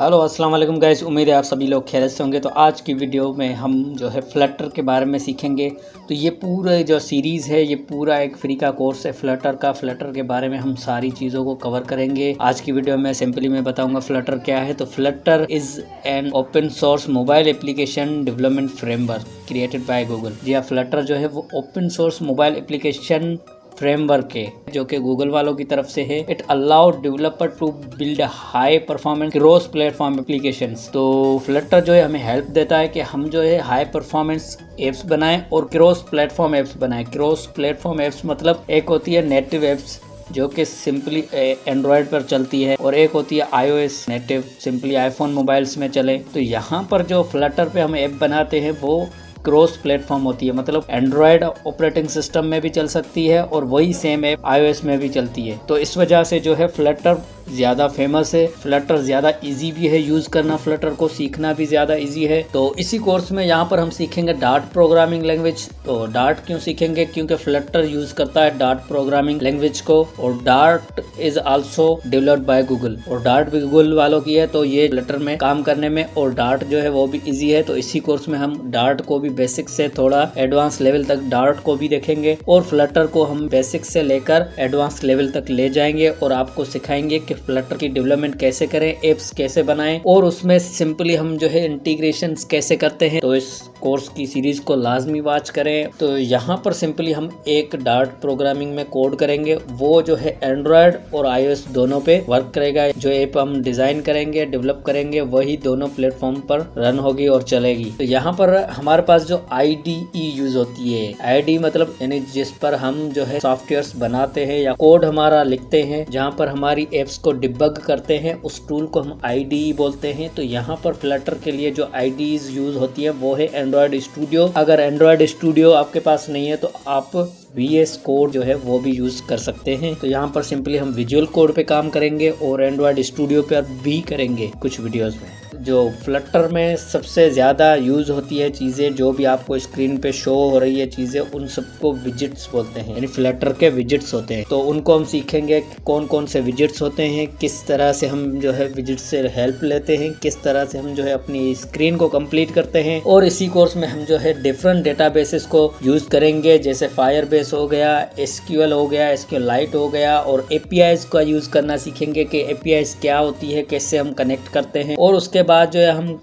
Hello अस्सलाम वालेकुम guys, उम्मीद है आप सभी लोग खैरियत से होंगे। तो आज की वीडियो में हम जो है फ्लटर के बारे में सीखेंगे। तो ये पूरा जो सीरीज़ है ये पूरा एक फ्री का कोर्स है फ्लटर का। फ्लटर के बारे में हम सारी चीज़ों को कवर करेंगे आज की वीडियो में। सिंपली मैं बताऊंगा फ्लटर क्या है। तो Flutter is an open source mobile application development framework created by Google. जी हाँ, फ्लटर जो है वो open source mobile application framework है जो कि गूगल वालों की तरफ से है। It allow developer to build high performance cross platform applications. तो फ्लटर जो है हमें हेल्प देता है कि हम जो है हाई परफॉर्मेंस एप्स बनाएं और क्रॉस प्लेटफॉर्म एप्स बनाएं। क्रॉस प्लेटफॉर्म एप्स मतलब एक होती है नेटिव एप्स जो कि सिंपली एंड्रॉयड पर चलती है और एक होती है iOS native, simply iPhone mobiles में चले। तो यहाँ पर जो फ्लटर पे हम ऐप बनाते हैं वो क्रॉस प्लेटफॉर्म होती है, मतलब एंड्रॉयड ऑपरेटिंग सिस्टम में भी चल सकती है और वही सेम ऐप iOS में भी चलती है। तो इस वजह से जो है फ्लटर ज़्यादा फेमस है। फ्लटर ज़्यादा इजी भी है यूज़ करना, फ्लटर को सीखना भी ज़्यादा इजी है। तो इसी कोर्स में यहाँ पर हम सीखेंगे डार्ट प्रोग्रामिंग लैंग्वेज। तो डार्ट क्यों सीखेंगे? क्योंकि फ्लटर यूज़ करता है डार्ट प्रोग्रामिंग लैंग्वेज को और dart is also developed by Google और डार्ट भी गूगल वालों की है। तो ये फ्लटर में काम करने में और डार्ट जो है वो भी ईजी है। तो इसी कोर्स में हम डार्ट को भी बेसिक से थोड़ा एडवांस लेवल तक डार्ट को भी देखेंगे और फ्लटर को हम बेसिक से लेकर एडवांस लेवल तक ले जाएंगे और आपको सिखाएंगे कि फ्लटर की डेवलपमेंट कैसे करें, एप्स कैसे बनाएं और उसमें सिंपली हम जो है इंटीग्रेशन कैसे करते हैं। तो इस कोर्स की सीरीज को लाजमी वॉच करें। तो यहाँ पर सिंपली हम एक डार्ट प्रोग्रामिंग में कोड करेंगे, वो जो है एंड्रॉयड और iOS दोनों पे वर्क करेगा। जो ऐप हम डिजाइन करेंगे डेवलप करेंगे वही दोनों प्लेटफॉर्म पर रन होगी और चलेगी। तो यहाँ पर हमारे पास जो IDE यूज होती है, IDE मतलब यानी जिस पर हम जो है सॉफ्टवेयर बनाते हैं या कोड हमारा लिखते हैं, जहाँ पर हमारी एप्स को डिबग करते हैं, उस टूल को हम IDE बोलते हैं। तो यहाँ पर फ्लटर के लिए जो IDEs यूज होती है वो है एंड्रॉयड स्टूडियो। अगर एंड्रॉयड स्टूडियो आपके पास नहीं है तो आप VS कोड जो है वो भी यूज कर सकते हैं। तो यहाँ पर सिंपली हम विजुअल कोड पे काम करेंगे और एंड्रॉयड स्टूडियो पर भी करेंगे कुछ वीडियोस में। जो फ्लटर में सबसे ज़्यादा यूज़ होती है चीज़ें, जो भी आपको स्क्रीन पे शो हो रही है चीज़ें, उन सबको विजिट्स बोलते हैं, यानी फ्लटर के विजिट्स होते हैं। तो उनको हम सीखेंगे कौन कौन से विजिट्स होते हैं, किस तरह से हम जो है विजिट्स से हेल्प लेते हैं, किस तरह से हम जो है अपनी स्क्रीन को कंप्लीट करते हैं। और इसी कोर्स में हम जो है डिफरेंट डेटाबेसेस को यूज़ करेंगे, जैसे फायरबेस हो गया, SQL हो गया, SQLite हो गया, और APIs का यूज़ करना सीखेंगे कि APIs क्या होती है, कैसे हम कनेक्ट करते हैं। और उसके बाद जो है हम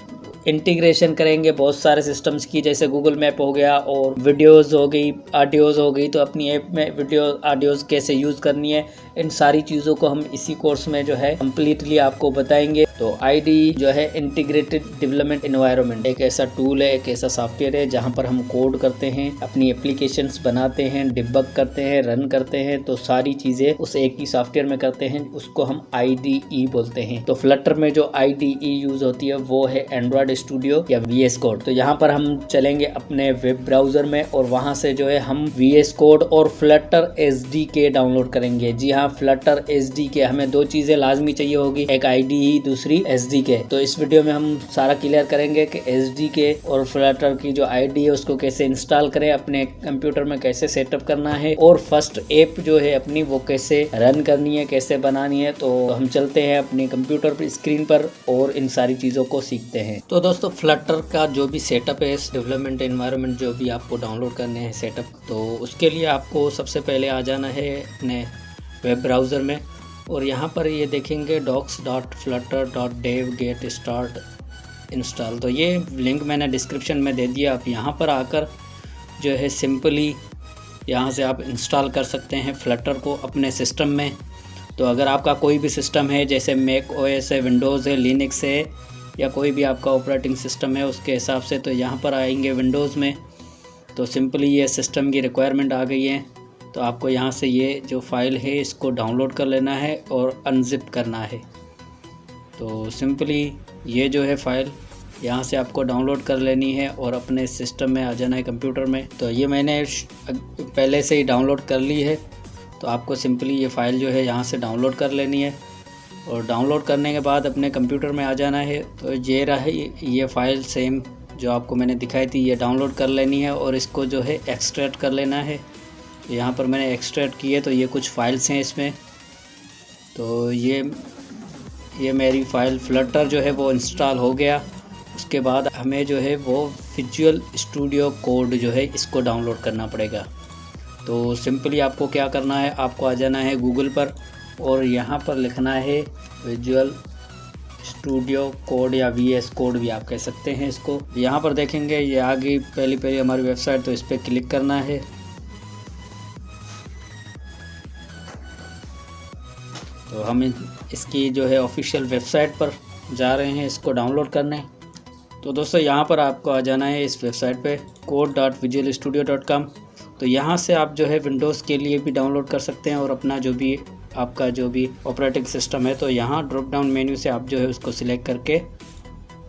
इंटीग्रेशन करेंगे बहुत सारे सिस्टम्स की, जैसे गूगल मैप हो गया और वीडियोस हो गई, ऑडियोज हो गई। तो अपनी ऐप में वीडियो ऑडियोज कैसे यूज़ करनी है, इन सारी चीज़ों को हम इसी कोर्स में जो है कम्प्लीटली आपको बताएंगे। तो IDE जो है इंटीग्रेटेड डेवलपमेंट एनवायरनमेंट, एक ऐसा टूल है, एक ऐसा सॉफ्टवेयर है जहाँ पर हम कोड करते हैं, अपनी एप्लीकेशंस बनाते हैं, डिबग करते हैं, रन करते हैं। तो सारी चीज़ें उस एक ही सॉफ्टवेयर में करते हैं, उसको हम IDE बोलते हैं। तो फ्लटर में जो IDE यूज़ होती है वो है एंड्रॉयड स्टूडियो या VS कोड। तो यहाँ पर हम चलेंगे अपने वेब ब्राउजर में और वहाँ से जो है हम VS कोड और फ्लटर SDK डाउनलोड करेंगे। जी हाँ, फ्लटर SDK, हमें दो चीज़ें लाजमी चाहिए होगी, एक IDE दूसरी SDK। तो इस वीडियो में हम सारा क्लियर करेंगे कि SDK और फ्लटर की जो IDE है उसको कैसे इंस्टॉल करें, अपने कंप्यूटर में कैसे सेटअप करना है और फर्स्ट ऐप जो है अपनी वो कैसे रन करनी है, कैसे बनानी है। तो हम चलते हैं अपने कंप्यूटर पर स्क्रीन पर और इन सारी चीज़ों को सीखते हैं। तो दोस्तों फ्लटर का जो भी सेटअप है, इस डेवलपमेंट एनवायरनमेंट जो भी आपको डाउनलोड करने हैं सेटअप, तो उसके लिए आपको सबसे पहले आ जाना है अपने वेब ब्राउज़र में और यहाँ पर ये देखेंगे docs.flutter.dev get start इंस्टॉल। तो ये लिंक मैंने डिस्क्रिप्शन में दे दिया। आप यहाँ पर आकर जो है सिंपली यहाँ से आप इंस्टॉल कर सकते हैं फ्लटर को अपने सिस्टम में। तो अगर आपका कोई भी सिस्टम है, जैसे मैक OS है, विंडोज़ है, लिनक्स है, या कोई भी आपका ऑपरेटिंग सिस्टम है उसके हिसाब से, तो यहाँ पर आएंगे विंडोज़ में। तो सिंपली ये सिस्टम की रिक्वायरमेंट आ गई है। तो आपको यहाँ से ये जो फाइल है इसको डाउनलोड कर लेना है और अनजिप करना है। तो सिंपली ये जो है फ़ाइल यहाँ से आपको डाउनलोड कर लेनी है और अपने सिस्टम में आ जाना है कंप्यूटर में। तो ये मैंने पहले से ही डाउनलोड कर ली है। तो आपको सिंपली ये फ़ाइल जो है यहाँ से डाउनलोड कर लेनी है और डाउनलोड करने के बाद अपने कंप्यूटर में आ जाना है। तो ये रहा ये फ़ाइल सेम जो आपको मैंने दिखाई थी, ये डाउनलोड कर लेनी है और इसको जो है एक्सट्रैक्ट कर लेना है। तो यहाँ पर मैंने एक्सट्रैक्ट किए, तो ये कुछ फाइल्स हैं इसमें। तो ये ये मेरी फ़ाइल फ्लटर जो है वो इंस्टॉल हो गया। उसके बाद हमें जो है वो विजुअल स्टूडियो कोड जो है इसको डाउनलोड करना पड़ेगा। तो सिंपली आपको क्या करना है, आपको आ जाना है गूगल पर और यहाँ पर लिखना है विजुअल स्टूडियो कोड या VS कोड भी आप कह सकते हैं इसको। यहाँ पर देखेंगे ये आ गई पहली हमारी वेबसाइट, तो इस पर क्लिक करना है। तो हम इसकी जो है ऑफिशियल वेबसाइट पर जा रहे हैं इसको डाउनलोड करने। तो दोस्तों यहाँ पर आपको आ जाना है इस वेबसाइट पे code.visualstudio.com। तो यहाँ से आप जो है विंडोज़ के लिए भी डाउनलोड कर सकते हैं और अपना जो भी आपका जो भी ऑपरेटिंग सिस्टम है, तो यहाँ ड्रॉप डाउन मेन्यू से आप जो है उसको सिलेक्ट करके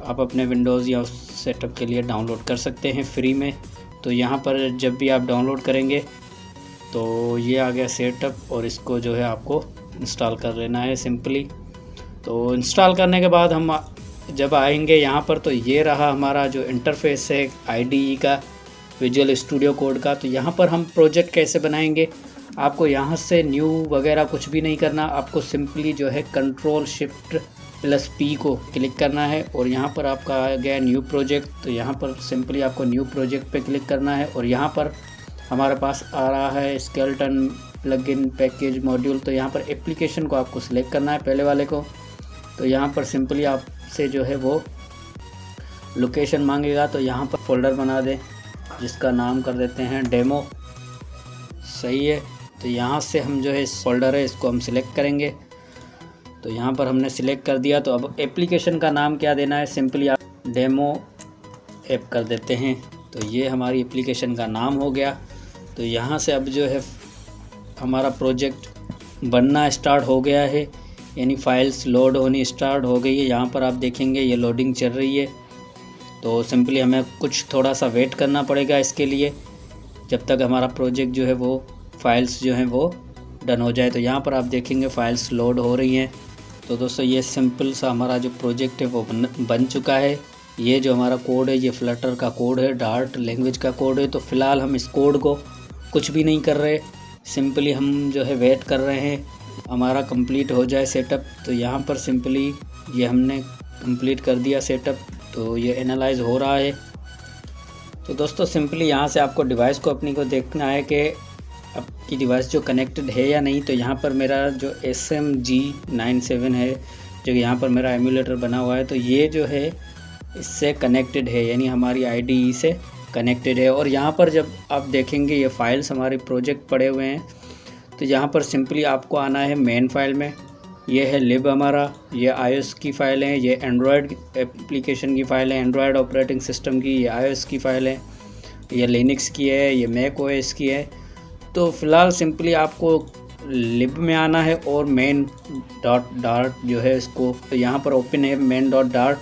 आप अपने विंडोज़ या उस सेटअप के लिए डाउनलोड कर सकते हैं फ्री में। तो यहाँ पर जब भी आप डाउनलोड करेंगे तो ये आ गया सेटअप और इसको जो है आपको इंस्टॉल कर लेना है सिंपली। तो इंस्टॉल करने के बाद हम जब आएंगे यहाँ पर तो ये रहा हमारा जो इंटरफेस है IDE का, विजुअल स्टूडियो कोड का। तो यहाँ पर हम प्रोजेक्ट कैसे बनाएंगे, आपको यहाँ से न्यू वगैरह कुछ भी नहीं करना, आपको सिंपली जो है Ctrl+Shift+P को क्लिक करना है और यहाँ पर आपका आ गया न्यू प्रोजेक्ट। तो यहाँ पर सिंपली आपको न्यू प्रोजेक्ट पे क्लिक करना है और यहाँ पर हमारे पास आ रहा है स्केलेटन प्लगइन पैकेज मॉड्यूल। तो यहाँ पर एप्लीकेशन को आपको सिलेक्ट करना है पहले वाले को। तो यहाँ पर सिंपली आपसे जो है वो लोकेशन मांगेगा, तो यहाँ पर फोल्डर बना दें जिसका नाम कर देते हैं डेमो। सही है, तो यहाँ से हम जो है इस फोल्डर है इसको हम सिलेक्ट करेंगे। तो यहाँ पर हमने सिलेक्ट कर दिया। तो अब एप्लीकेशन का नाम क्या देना है, सिंपली आप डेमो ऐप कर देते हैं। तो ये हमारी एप्लीकेशन का नाम हो गया। तो यहाँ से अब जो है हमारा प्रोजेक्ट बनना स्टार्ट हो गया है, यानी फाइल्स लोड होनी स्टार्ट हो गई है। यहाँ पर आप देखेंगे ये लोडिंग चल रही है। तो सिंपली हमें कुछ थोड़ा सा वेट करना पड़ेगा इसके लिए, जब तक हमारा प्रोजेक्ट जो है वो फाइल्स जो हैं वो डन हो जाए। तो यहाँ पर आप देखेंगे फाइल्स लोड हो रही हैं। तो दोस्तों ये सिंपल सा हमारा जो प्रोजेक्ट है वो बन चुका है। ये जो हमारा कोड है ये फ्लटर का कोड है, डार्ट लैंग्वेज का कोड है। तो फ़िलहाल हम इस कोड को कुछ भी नहीं कर रहे, सिंपली हम जो है वेट कर रहे हैं हमारा कंप्लीट हो जाए सेटअप। तो यहाँ पर सिंपली ये हमने कंप्लीट कर दिया सेटअप। तो ये एनालाइज हो रहा है। तो दोस्तों सिंपली यहाँ से आपको डिवाइस को अपनी को देखना है कि आपकी डिवाइस जो कनेक्टेड है या नहीं। तो यहाँ पर मेरा जो SMG97 है, जो यहाँ पर मेरा एमुलेटर बना हुआ है, तो ये जो है इससे कनेक्टेड है, यानी हमारी IDE से कनेक्टेड है। और यहाँ पर जब आप देखेंगे ये फाइल्स हमारे प्रोजेक्ट पड़े हुए हैं, तो यहाँ पर सिंपली आपको आना है मेन फाइल में। ये है लिब हमारा, ये iOS की फ़ाइल है, ये एंड्रॉयड एप्लीकेशन की फ़ाइल है, एंड्रॉयड ऑपरेटिंग सिस्टम की, ये iOS की फ़ाइल है, ये लिनक्स की है, ये मैक OS की है। तो फ़िलहाल सिंपली आपको लिब में आना है और main.dart जो है इसको, तो यहाँ पर ओपन है main.dart।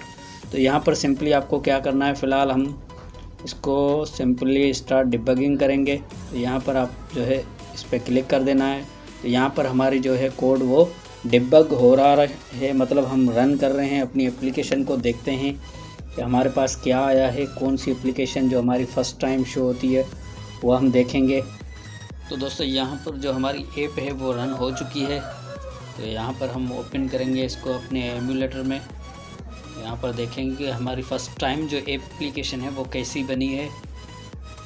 तो यहाँ पर सिंपली आपको क्या करना है, फ़िलहाल हम इसको सिंपली स्टार्ट डिबगिंग करेंगे। तो यहाँ पर आप जो है इस पर क्लिक कर देना है। तो यहाँ पर हमारी जो है कोड वो डिबग हो रहा है, मतलब हम रन कर रहे हैं अपनी एप्लीकेशन को, देखते हैं कि हमारे पास क्या आया है, कौन सी एप्लीकेशन जो हमारी फ़र्स्ट टाइम शो होती है वो हम देखेंगे। तो दोस्तों यहाँ पर जो हमारी ऐप है वो रन हो चुकी है। तो यहाँ पर हम ओपन करेंगे इसको अपने एमुलेटर में। यहाँ पर देखेंगे कि हमारी फ़र्स्ट टाइम जो एप्लीकेशन है वो कैसी बनी है।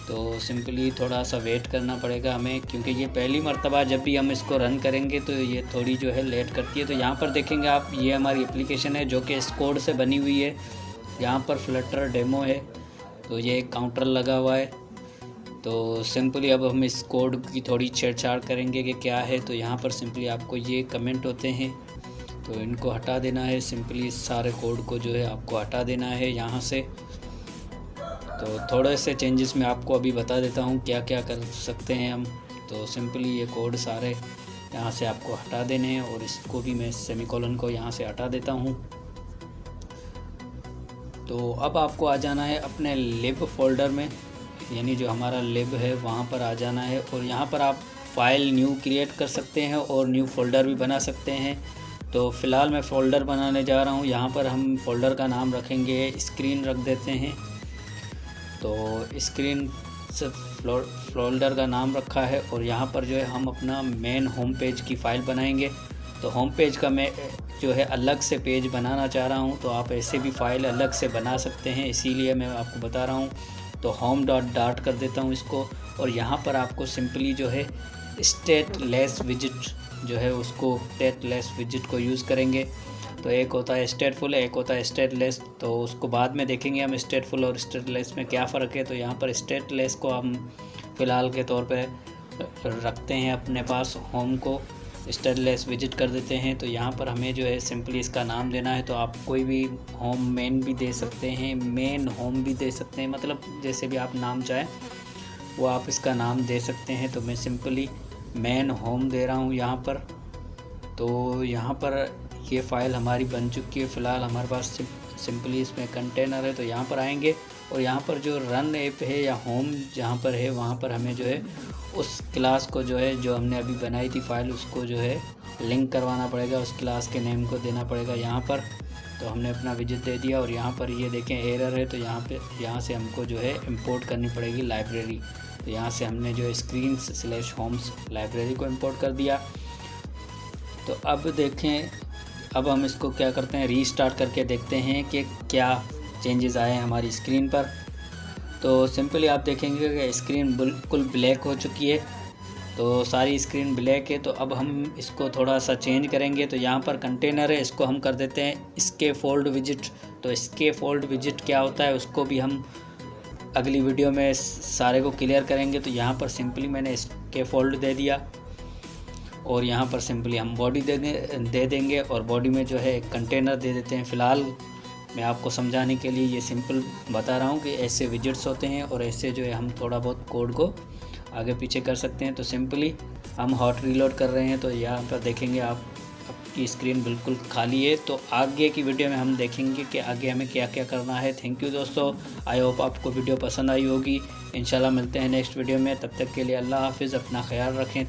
तो सिंपली थोड़ा सा वेट करना पड़ेगा हमें, क्योंकि ये पहली मर्तबा जब भी हम इसको रन करेंगे तो ये थोड़ी जो है लेट करती है। तो यहाँ पर देखेंगे आप, ये हमारी एप्लीकेशन है जो कि इस कोड से बनी हुई है। यहाँ पर फ्लटर डेमो है, तो ये एक काउंटर लगा हुआ है। तो सिंपली अब हम इस कोड की थोड़ी छेड़छाड़ करेंगे कि क्या है। तो यहाँ पर सिंपली आपको ये कमेंट होते हैं, तो इनको हटा देना है। सिंपली इस सारे कोड को जो है आपको हटा देना है यहाँ से। तो थोड़े से चेंजेस मैं आपको अभी बता देता हूँ क्या क्या कर सकते हैं हम। तो सिंपली ये कोड सारे यहाँ से आपको हटा देने हैं और इसको भी मैं सेमीकोलन को यहाँ से हटा देता हूँ। तो अब आपको आ जाना है अपने लिब फोल्डर में, यानी जो हमारा लिब है वहाँ पर आ जाना है। और यहाँ पर आप फाइल न्यू क्रिएट कर सकते हैं और न्यू फोल्डर भी बना सकते हैं। तो फ़िलहाल मैं फ़ोल्डर बनाने जा रहा हूँ। यहाँ पर हम फ़ोल्डर का नाम रखेंगे स्क्रीन रख देते हैं। तो स्क्रीन से फ़ोल्डर का नाम रखा है और यहाँ पर जो है हम अपना मेन होम पेज की फ़ाइल बनाएंगे। तो होम पेज का मैं जो है अलग से पेज बनाना चाह रहा हूँ, तो आप ऐसे भी फ़ाइल अलग से बना सकते हैं, इसीलिए मैं आपको बता रहा हूँ। तो होम डॉट कर देता हूँ इसको, और यहाँ पर आपको सिंपली जो है स्टेटलेस विजिट जो है उसको स्टेटलेस विजिट को यूज़ करेंगे। तो एक होता है स्टेटफुल, एक होता है स्टेटलेस, तो उसको बाद में देखेंगे हम स्टेटफुल और स्टेटलेस में क्या फ़र्क है। तो यहाँ पर स्टेटलेस को हम फ़िलहाल के तौर पे रखते हैं अपने पास, होम को स्टेटलेस विजिट कर देते हैं। तो यहाँ पर हमें जो है सिंपली इसका नाम देना है, तो आप कोई भी होम मेन भी दे सकते हैं, मेन होम भी दे सकते हैं, मतलब जैसे भी आप नाम चाहें वो आप इसका नाम दे सकते हैं। तो मैं सिंपली मेन होम दे रहा हूँ यहाँ पर। तो यहाँ पर ये फ़ाइल हमारी बन चुकी है। फ़िलहाल हमारे पास सिंपली इसमें कंटेनर है, तो यहाँ पर आएंगे और यहाँ पर जो रन ऐप है या होम जहाँ पर है वहाँ पर हमें जो है उस क्लास को जो है जो हमने अभी बनाई थी फ़ाइल उसको जो है लिंक करवाना पड़ेगा, उस क्लास के नेम को देना पड़ेगा यहाँ पर। तो हमने अपना विजिट दे दिया और यहाँ पर ये देखें एरर है, तो यहाँ से हमको जो है इंपोर्ट करनी पड़ेगी लाइब्रेरी। तो यहाँ से हमने जो screens/homes लाइब्रेरी को इंपोर्ट कर दिया। तो अब देखें, अब हम इसको क्या करते हैं, रीस्टार्ट करके देखते हैं कि क्या चेंजेस आए हैं हमारी स्क्रीन पर। तो सिंपली आप देखेंगे कि स्क्रीन बिल्कुल ब्लैक हो चुकी है, तो सारी स्क्रीन ब्लैक है। तो अब हम इसको थोड़ा सा चेंज करेंगे। तो यहाँ पर कंटेनर है, इसको हम कर देते हैं स्कैफोल्ड विजिट। तो स्कैफोल्ड विजिट क्या होता है उसको भी हम अगली वीडियो में सारे को क्लियर करेंगे। तो यहाँ पर सिंपली मैंने स्कैफोल्ड दे दिया और यहाँ पर सिंपली हम बॉडी दे देंगे और बॉडी में जो है एक कंटेनर दे देते हैं। फ़िलहाल मैं आपको समझाने के लिए ये सिंपल बता रहा हूँ कि ऐसे विजिट्स होते हैं और ऐसे जो है हम थोड़ा बहुत कोड को आगे पीछे कर सकते हैं। तो सिंपली हम हॉट रीलोड कर रहे हैं, तो यहाँ पर देखेंगे आपकी स्क्रीन बिल्कुल खाली है। तो आगे की वीडियो में हम देखेंगे कि आगे हमें क्या क्या करना है। थैंक यू दोस्तों, आई होप आपको वीडियो पसंद आई होगी। इंशाल्लाह मिलते हैं नेक्स्ट वीडियो में, तब तक के लिए अल्लाह हाफिज़, अपना ख्याल रखें।